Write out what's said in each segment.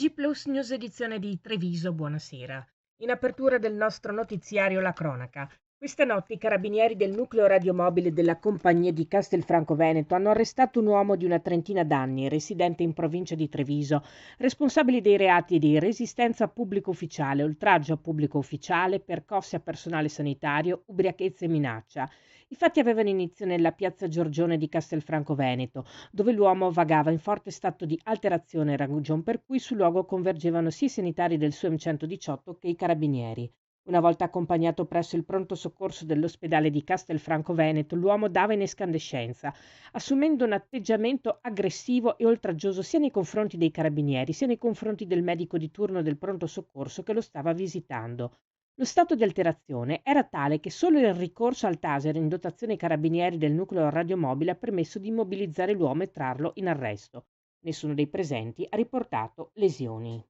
TG Plus News edizione di Treviso, buonasera. In apertura del nostro notiziario la cronaca. Questa notte i carabinieri del nucleo radiomobile della compagnia di Castelfranco Veneto hanno arrestato un uomo di una trentina d'anni, residente in provincia di Treviso, responsabile dei reati di resistenza a pubblico ufficiale, oltraggio a pubblico ufficiale, percosse a personale sanitario, ubriachezza e minaccia. I fatti avevano inizio nella piazza Giorgione di Castelfranco Veneto, dove l'uomo vagava in forte stato di alterazione, ragion per cui sul luogo convergevano sia i sanitari del SUEM 118 che i carabinieri. Una volta accompagnato presso il pronto soccorso dell'ospedale di Castelfranco Veneto, l'uomo dava in escandescenza, assumendo un atteggiamento aggressivo e oltraggioso sia nei confronti dei carabinieri, sia nei confronti del medico di turno del pronto soccorso che lo stava visitando. Lo stato di alterazione era tale che solo il ricorso al taser in dotazione ai carabinieri del nucleo radiomobile ha permesso di immobilizzare l'uomo e trarlo in arresto. Nessuno dei presenti ha riportato lesioni.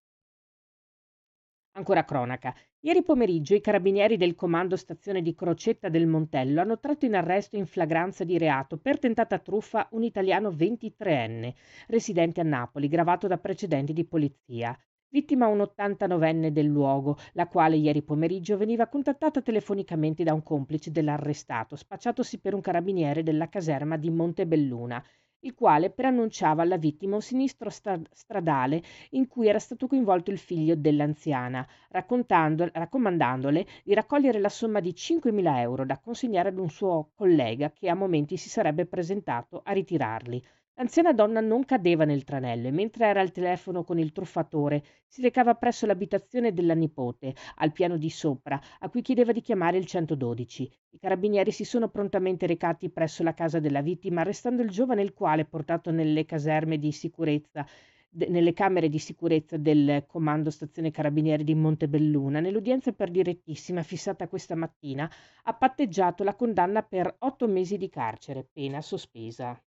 Ancora cronaca. Ieri pomeriggio i carabinieri del comando stazione di Crocetta del Montello hanno tratto in arresto in flagranza di reato per tentata truffa un italiano 23enne, residente a Napoli, gravato da precedenti di polizia. Vittima un 89enne del luogo, la quale ieri pomeriggio veniva contattata telefonicamente da un complice dell'arrestato, spacciatosi per un carabiniere della caserma di Montebelluna, il quale preannunciava alla vittima un sinistro stradale in cui era stato coinvolto il figlio dell'anziana, raccomandandole di raccogliere la somma di 5.000 euro da consegnare ad un suo collega che a momenti si sarebbe presentato a ritirarli. L'anziana donna non cadeva nel tranello e mentre era al telefono con il truffatore si recava presso l'abitazione della nipote, al piano di sopra, a cui chiedeva di chiamare il 112. I carabinieri si sono prontamente recati presso la casa della vittima, arrestando il giovane, il quale, portato nelle camere di sicurezza del comando stazione carabinieri di Montebelluna, nell'udienza per direttissima fissata questa mattina, ha patteggiato la condanna per 8 mesi di carcere, pena sospesa.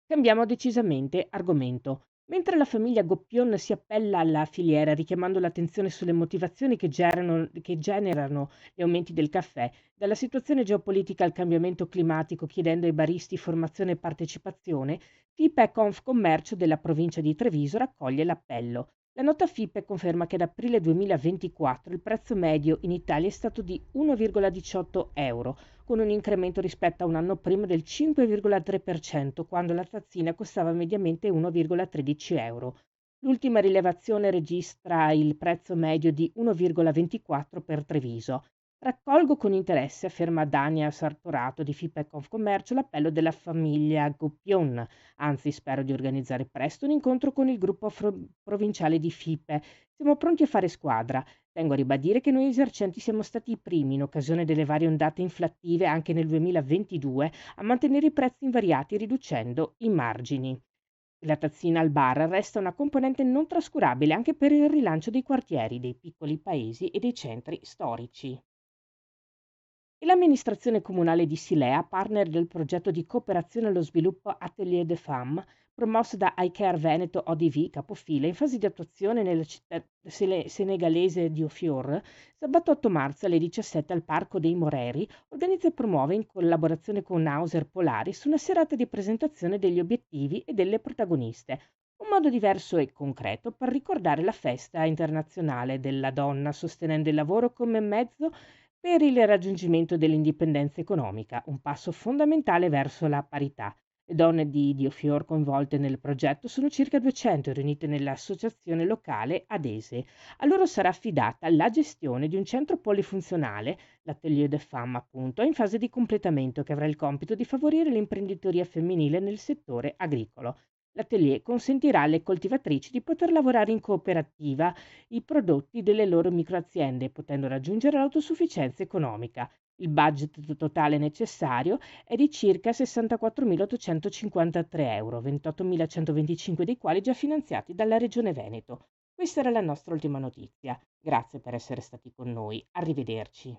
Cambiamo decisamente argomento. Mentre la famiglia Goppion si appella alla filiera richiamando l'attenzione sulle motivazioni che generano gli aumenti del caffè, dalla situazione geopolitica al cambiamento climatico chiedendo ai baristi formazione e partecipazione, FIPE e Confcommercio della provincia di Treviso raccoglie l'appello. La nota FIPE conferma che ad aprile 2024 il prezzo medio in Italia è stato di 1,18 euro, con un incremento rispetto a un anno prima del 5,3%, quando la tazzina costava mediamente 1,13 euro. L'ultima rilevazione registra il prezzo medio di 1,24 per Treviso. Raccolgo con interesse, afferma Dania Sartorato di FIPE Confcommercio, l'appello della famiglia Goppion. Anzi, spero di organizzare presto un incontro con il gruppo provinciale di FIPE. Siamo pronti a fare squadra. Tengo a ribadire che noi esercenti siamo stati i primi, in occasione delle varie ondate inflattive anche nel 2022, a mantenere i prezzi invariati riducendo i margini. La tazzina al bar resta una componente non trascurabile anche per il rilancio dei quartieri, dei piccoli paesi e dei centri storici. E l'amministrazione comunale di Silea, partner del progetto di cooperazione allo sviluppo Atelier des Femmes, promosso da iCare Veneto ODV capofila in fase di attuazione nella città senegalese di Ofior, sabato 8 marzo alle 17 al Parco dei Moreri, organizza e promuove in collaborazione con Nauser Polaris una serata di presentazione degli obiettivi e delle protagoniste, un modo diverso e concreto per ricordare la festa internazionale della donna, sostenendo il lavoro come mezzo per il raggiungimento dell'indipendenza economica, un passo fondamentale verso la parità. Le donne di Diofior coinvolte nel progetto sono circa 200, riunite nell'associazione locale Adese. A loro sarà affidata la gestione di un centro polifunzionale, l'Atelier des Femmes appunto, in fase di completamento, che avrà il compito di favorire l'imprenditoria femminile nel settore agricolo. L'atelier consentirà alle coltivatrici di poter lavorare in cooperativa i prodotti delle loro microaziende, potendo raggiungere l'autosufficienza economica. Il budget totale necessario è di circa 64.853 euro, 28.125 dei quali già finanziati dalla Regione Veneto. Questa era la nostra ultima notizia. Grazie per essere stati con noi. Arrivederci.